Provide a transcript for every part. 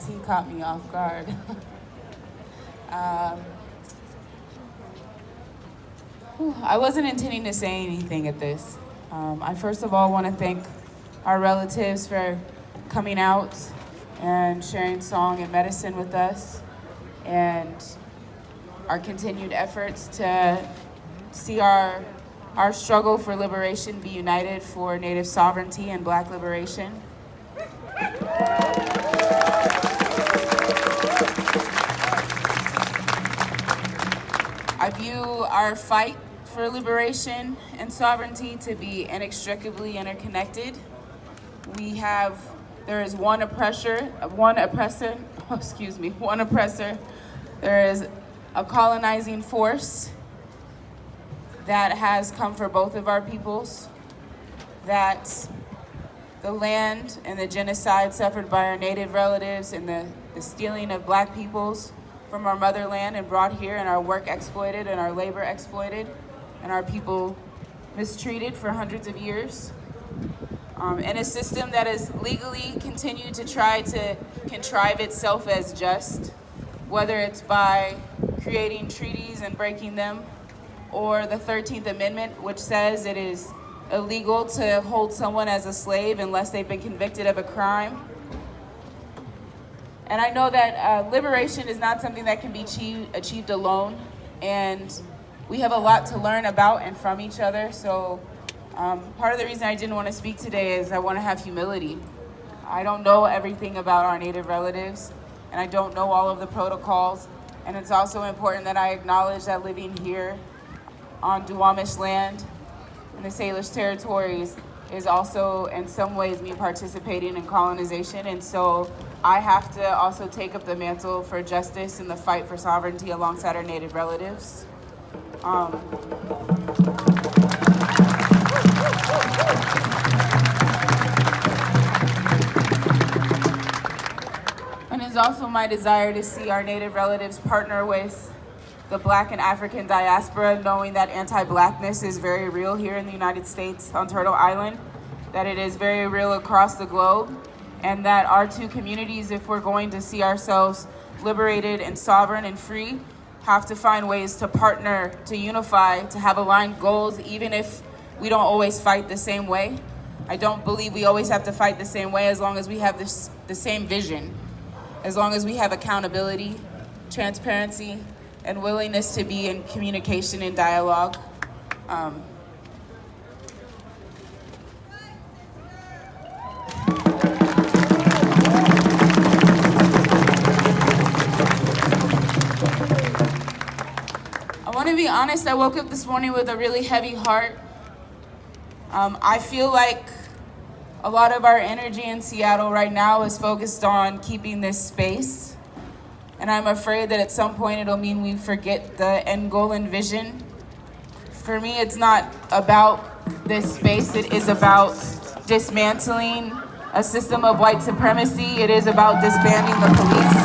He caught me off guard. I wasn't intending to say anything at this. I first of all want to thank our relatives for coming out and sharing song and medicine with us, and our continued efforts to see our struggle for liberation be united for Native sovereignty and Black liberation. I view our fight for liberation and sovereignty to be inextricably interconnected. There is one oppressor. There is a colonizing force that has come for both of our peoples, that the land and the genocide suffered by our Native relatives and the stealing of Black peoples from our motherland and brought here, and our work exploited and our labor exploited and our people mistreated for hundreds of years. And a system that has legally continued to try to contrive itself as just, whether it's by creating treaties and breaking them, or the 13th Amendment, which says it is illegal to hold someone as a slave unless they've been convicted of a crime. And I know that liberation is not something that can be achieved alone, and we have a lot to learn about and from each other. So part of the reason I didn't want to speak today is I want to have humility. I don't know everything about our Native relatives, and I don't know all of the protocols. And it's also important that I acknowledge that living here on Duwamish land in the Salish territories is also in some ways me participating in colonization. And so I have to also take up the mantle for justice and the fight for sovereignty alongside our Native relatives. And it's also my desire to see our Native relatives partner with the Black and African diaspora, knowing that anti-Blackness is very real here in the United States on Turtle Island, that it is very real across the globe, and that our two communities, if we're going to see ourselves liberated and sovereign and free, have to find ways to partner, to unify, to have aligned goals, even if we don't always fight the same way. I don't believe we always have to fight the same way, as long as we have the same vision, as long as we have accountability, transparency, and willingness to be in communication and dialogue. I want to be honest, I woke up this morning with a really heavy heart. I feel like a lot of our energy in Seattle right now is focused on keeping this space. And I'm afraid that at some point it'll mean we forget the end goal and vision. For me, it's not about this space. It is about dismantling a system of white supremacy. It is about disbanding the police.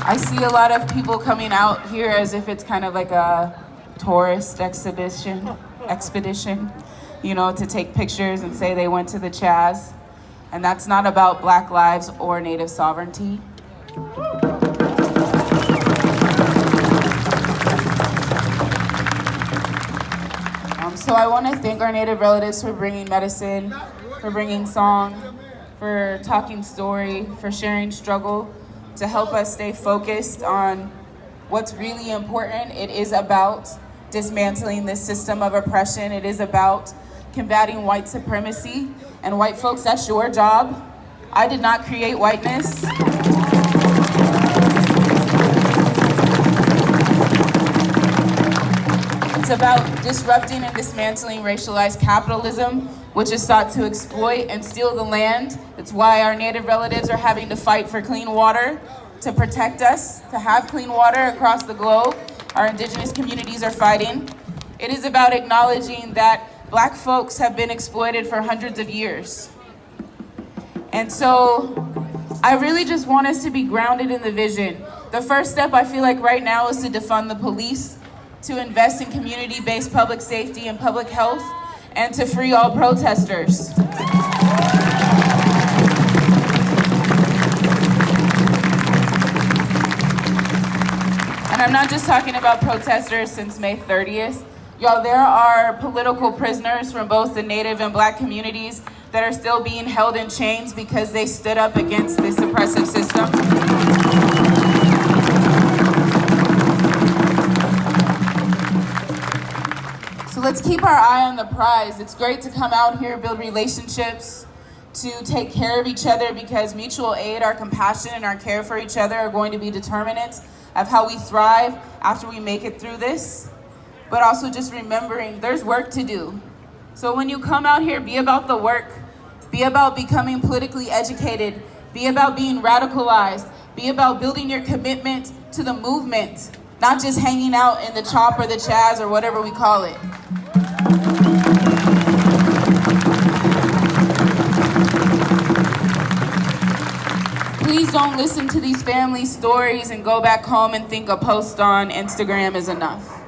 I see a lot of people coming out here as if it's kind of like a tourist expedition, to take pictures and say they went to the Chaz. And that's not about Black lives or Native sovereignty. So I want to thank our Native relatives for bringing medicine, for bringing song, for talking story, for sharing struggle, to help us stay focused on what's really important. It is about dismantling this system of oppression. It is about combating white supremacy. And white folks, that's your job. I did not create whiteness. It's about disrupting and dismantling racialized capitalism, which is sought to exploit and steal the land. It's why our Native relatives are having to fight for clean water, to protect us, to have clean water across the globe. Our Indigenous communities are fighting. It is about acknowledging that Black folks have been exploited for hundreds of years. And so I really just want us to be grounded in the vision. The first step I feel like right now is to defund the police, to invest in community-based public safety and public health, and to free all protesters. And I'm not just talking about protesters since May 30th. Y'all, there are political prisoners from both the Native and Black communities that are still being held in chains because they stood up against this oppressive system. So let's keep our eye on the prize. It's great to come out here, build relationships, to take care of each other, because mutual aid, our compassion, and our care for each other are going to be determinants of how we thrive after we make it through this. But also just remembering there's work to do. So when you come out here, be about the work, be about becoming politically educated, be about being radicalized, be about building your commitment to the movement, not just hanging out in the chop or the chaz or whatever we call it. Please don't listen to these family stories and go back home and think a post on Instagram is enough.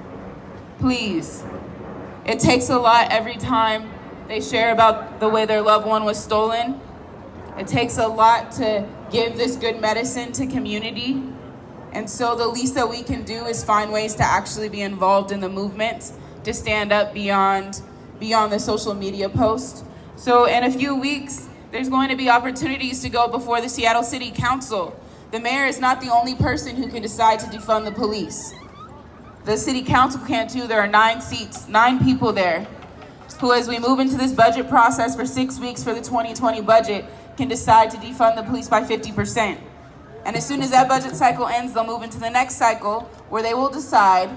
Please. It takes a lot every time they share about the way their loved one was stolen. It takes a lot to give this good medicine to community. And so the least that we can do is find ways to actually be involved in the movement, to stand up beyond the social media post. So in a few weeks, there's going to be opportunities to go before the Seattle City Council. The mayor is not the only person who can decide to defund the police. The city council can too. There are 9 seats, 9 people there, who, as we move into this budget process for 6 weeks for the 2020 budget, can decide to defund the police by 50%. And as soon as that budget cycle ends, they'll move into the next cycle where they will decide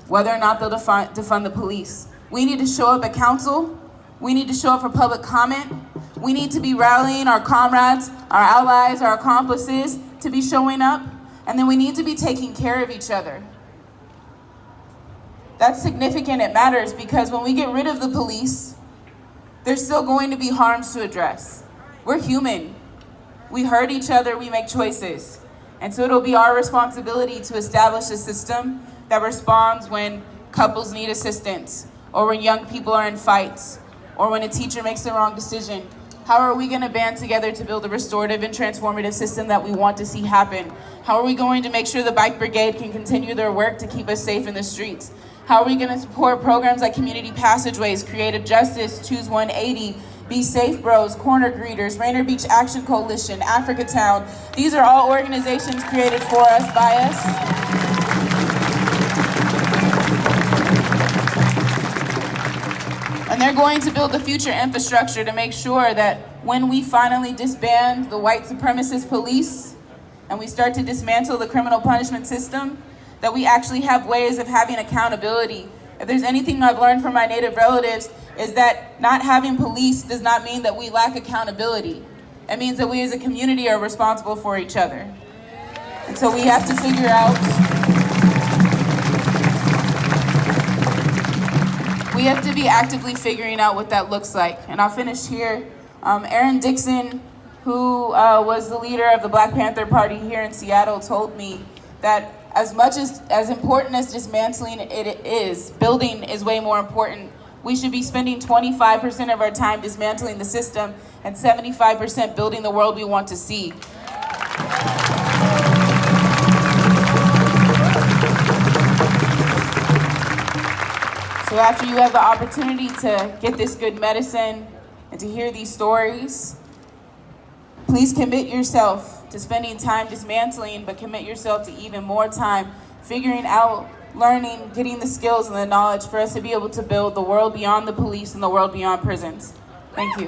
whether or not they'll defund the police. We need to show up at council. We need to show up for public comment. We need to be rallying our comrades, our allies, our accomplices to be showing up. And then we need to be taking care of each other. That's significant, it matters, because when we get rid of the police, there's still going to be harms to address. We're human. We hurt each other, we make choices. And so it'll be our responsibility to establish a system that responds when couples need assistance, or when young people are in fights, or when a teacher makes the wrong decision. How are we going to band together to build a restorative and transformative system that we want to see happen? How are we going to make sure the Bike Brigade can continue their work to keep us safe in the streets? How are we going to support programs like Community Passageways, Creative Justice, Choose 180, Be Safe Bros, Corner Greeters, Rainier Beach Action Coalition, Africa Town? These are all organizations created for us, by us. And they're going to build the future infrastructure to make sure that when we finally disband the white supremacist police and we start to dismantle the criminal punishment system, that we actually have ways of having accountability. If there's anything I've learned from my Native relatives, is that not having police does not mean that we lack accountability. It means that we as a community are responsible for each other. And so we have to figure out we have to be actively figuring out what that looks like. And I'll finish here. Aaron Dixon, who was the leader of the Black Panther Party here in Seattle, told me that as much as important as dismantling it is, building is way more important. We should be spending 25% of our time dismantling the system and 75% building the world we want to see. So after you have the opportunity to get this good medicine and to hear these stories, please commit yourself to spending time dismantling, but commit yourself to even more time figuring out, learning, getting the skills and the knowledge for us to be able to build the world beyond the police and the world beyond prisons. Thank you.